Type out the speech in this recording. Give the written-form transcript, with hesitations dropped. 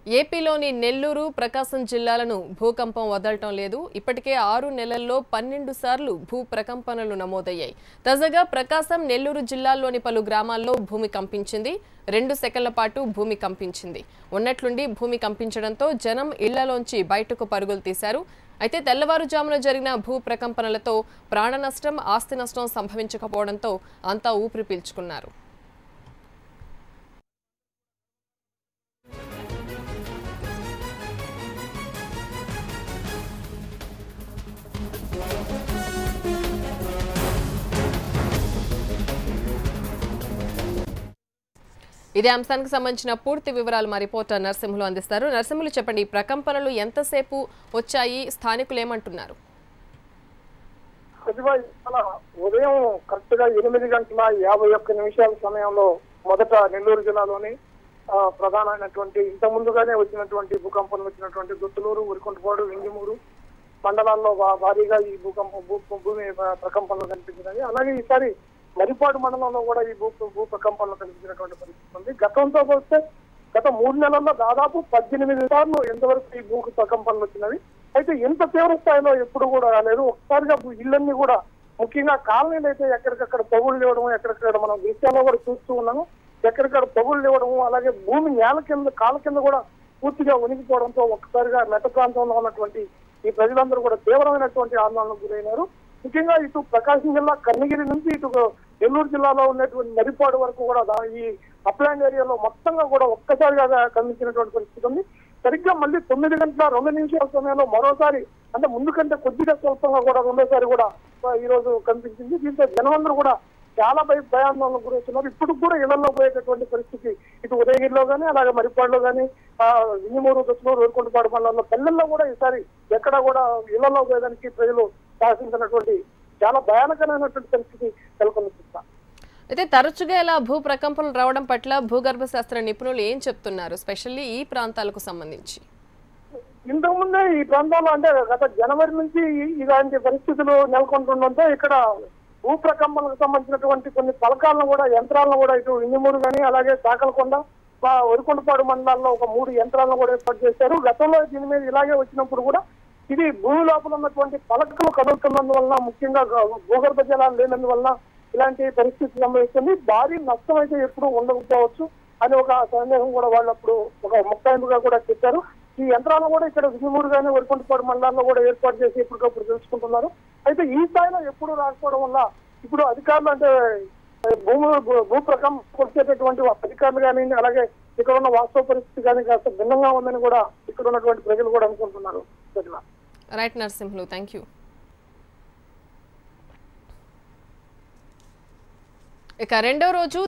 ఏపీలోని నెల్లూరు, ప్రకాశం జిల్లాలను భూకంపం వదలటం లేదు. ఇప్పటికే 6 నెలల్లో 12 సార్లు భూ ప్రకంపనలు నమోదయ్యాయి. తాజాగా ప్రకాశం, నెల్లూరు జిల్లాల్లోని పలు గ్రామాల్లో భూమి కంపించింది. 2 సెకన్ల పాటు భూమి కంపించింది. ఉన్నట్లుండి భూమి కంపించడంతో జనం ఇళ్లలోంచి బయటకు పరుగులు తీశారు. అయితే తెల్లవారుజామున జరిగిన భూ ప్రకంపనలతో ప్రాణ నష్టం, ఆస్తి నష్టం సంభవించకపోవడంతో అంతా ఊపిరి పీల్చుకున్నారు. ఇదే అంశానికి సంబంధించిన పూర్తి వివరాలు మా రిపోర్టర్ నరసింహులు అందిస్తారు. నరసింహులు, చెప్పండి, ప్రకంపనలు ఎంతసేపు వచ్చాయి, స్థానికులు ఏమంటున్నారు? ఉదయం కరెక్ట్ గా 8:51 సమయంలో మొదట నెల్లూరు జిల్లాలోని ప్రధానమైనటువంటి ఇంత ముందుగానే వచ్చినటువంటి భూకంపం వచ్చినటువంటి గుత్తులూరు, ఉరికొండపాడు, వింజమూరు మండలాల్లో భారీగా ఈ భూమి ప్రకంపనలు కనిపించినవి. అలాగే ఈసారి మరిపాడు మండలంలో కూడా ఈ భూ ప్రకంపనలు కనిపించినటువంటి పరిస్థితి ఉంది. గతంతో పోస్తే గత 3 నెలల్లో దాదాపు 18 సార్లు ఎంతవరకు ఈ భూ ప్రకంపనలు వచ్చినవి. అయితే ఇంత తీవ్ర స్థాయిలో ఎప్పుడు కూడా రాలేదు. ఒకసారిగా ఇళ్ళన్నీ కూడా, ముఖ్యంగా కాలనీలు అయితే ఎక్కడికక్కడ పొగుళ్ళు ఇవ్వడం, ఎక్కడికక్కడ మనం దృశ్యాల్లో కూడా చూస్తూ ఉన్నాము. ఎక్కడికక్కడ పొగుళ్ళు ఇవ్వడము, అలాగే భూమి నేల కింద కాళ్ళ కింద కూడా పూర్తిగా ఉనికిపోవడంతో ఒక్కసారిగా మెట్ట ప్రాంతంలో ఉన్నటువంటి ఈ ప్రజలందరూ కూడా తీవ్రమైనటువంటి ఆందోళనకు గురైనారు. ముఖ్యంగా ఇటు ప్రకాశం జిల్లా కన్నగిరి నుంచి ఇటు నెల్లూరు జిల్లాలో ఉన్నటువంటి మరిపాడు వరకు కూడా ఈ అప్లాండ్ ఏరియాలో మొత్తంగా కూడా ఒక్కసారిగా కనిపించినటువంటి పరిస్థితి ఉంది. సరిగ్గా మళ్ళీ 9:02 సమయంలో మరోసారి, అంటే ముందు కంటే కొద్దిగా స్వల్పంగా కూడా రెండోసారి కూడా ఈ రోజు కనిపించింది. దీంతో జనమందరూ కూడా చాలా భయాందోళనకు గురవుతున్నారు. ఇప్పుడు కూడా ఇళ్లలో పోయేటటువంటి పరిస్థితి ఇటు ఉదయగిరిలో కానీ, అలాగే మరిపాడులో కానీ, వింజమూరు, గుత్తులూరు, ఉరికొండపాడు మండలంలో పల్లెల్లో కూడా ఈసారి ఎక్కడ కూడా ఇళ్లలో పోయేదానికి ప్రజలు శాసించినటువంటి చాలా భయానకరమైనటువంటి పరిస్థితి నెలకొంది. అయితే తరచుగా ఇలా భూ ప్రకంపనలు రావడం పట్ల భూగర్భ శాస్త్ర నిపుణులు ఏం చెప్తున్నారు, స్పెషల్లీ ఈ ప్రాంతాలకు సంబంధించి? ఇంతకుముందే ఈ ప్రాంతాల్లో, అంటే గత జనవరి నుంచి ఇలాంటి పరిస్థితులు నెలకొంటుండడంతో ఇక్కడ భూ ప్రకంపనలకు సంబంధించినటువంటి కొన్ని పలకాలను కూడా, యంత్రాలను కూడా ఇటు వింజమూరు కానీ, అలాగే తాకలకొండ, ఉరికొండపాడు మండలాల్లో ఒక 3 యంత్రాలను కూడా ఏర్పాటు చేశారు. గతంలో దీని మీద ఇలాగే వచ్చినప్పుడు కూడా ఇది భూమి లోపల ఉన్నటువంటి పలకలు కదులుతున్నందువలన, ముఖ్యంగా భూగర్భ జలాలు లేనందువలన ఇలాంటి పరిస్థితి సంభవిస్తుంది. భారీ నష్టం అయితే ఎప్పుడు ఉండకపోవచ్చు అని ఒక సందేహం కూడా వాళ్ళు అప్పుడు ఒక ముఖ్యంగా కూడా చెప్పారు. ఈ యంత్రాలను కూడా ఇక్కడ వింజమూరు కానీ, ఉరికొండపాడు మండలాల్లో కూడా ఏర్పాటు చేసి ఎప్పటికప్పుడు తెలుసుకుంటున్నారు. అయితే ఈ స్థాయిలో ఎప్పుడు రాకపోవడం వల్ల ఇప్పుడు అధికారులు, అంటే భూ ప్రకంపనకు వచ్చేటటువంటి అధికారులు కానీ, అలాగే ఇక్కడ ఉన్న వాస్తవ పరిస్థితి కానీ కాస్త భిన్నంగా ఉందని కూడా ఇక్కడ ఉన్నటువంటి ప్రజలు కూడా అనుకుంటున్నారు. Right Narasimhulu, thank you. ఇక రెండో రోజు